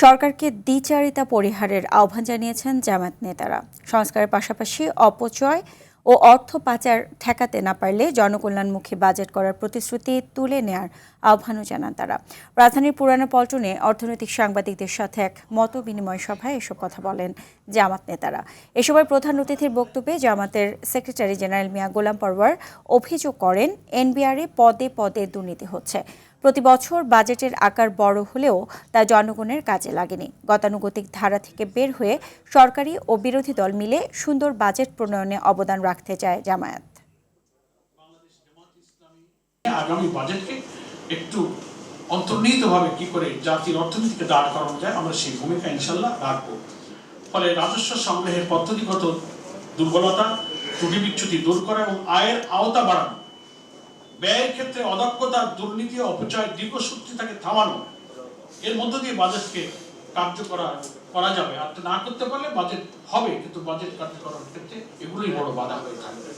সরকারকে দ্বিচারিতা পরিহারের আহ্বান জানিয়েছেন জামায়াত নেতারা। সংস্কারের পাশাপাশি অপচয় ও অর্থ পাচার ঠেকাতে না পারলে জনকল্যাণমুখী বাজেট করার প্রতিশ্রুতি তুলে নেয়ার আহ্বানও জানান তারা। রাজধানীর পুরানো পল্টনে অর্থনৈতিক সাংবাদিকদের সাথে এক মত বিনিময় সভায় এসব কথা বলেন জামায়াত নেতারা। এ সময় প্রধান অতিথির বক্তব্যে জামায়াতের সেক্রেটারি জেনারেল মিয়া গোলাম পরওয়ার অভিযোগ করেন, এনবিআরে পদে পদে দুর্নীতি হচ্ছে। প্রতি বছর বাজেটের আকার বড় হলেও তা জনগণের কাজে লাগেনি। গতানুগতিক ধারা থেকে বের হয়ে সরকারি ও বিরোধী দল মিলে সুন্দর বাজেট প্রণয়নে অবদান রাখতে চায় জামায়াত। আগামী বাজেটকে একটু অন্তর্নিহিতভাবে কি করে জাতির অর্থনীতিকে দাঁড় করানো যায়, আমরা সেই ভূমিকা ইনশাল্লাহ রাখবো। ফলে রাজস্ব সংগ্রহের পদ্ধতিগত দুর্বলতা, ত্রুটি বিচ্যুতি দূর করা এবং আয়ের আওতা বাড়ানো, ব্যয়ের ক্ষেত্রে অদক্ষতা, দুর্নীতি, অপচয়, দীর্ঘসূত্রিতাকে থামানো, এর মধ্য দিয়ে বাজেটকে কার্যকর করা যাবে। আর না করতে পারলে বাজেট হবে, কিন্তু বাজেট কার্যকরের ক্ষেত্রে এগুলোই বড় বাধা হয়ে থাকবে।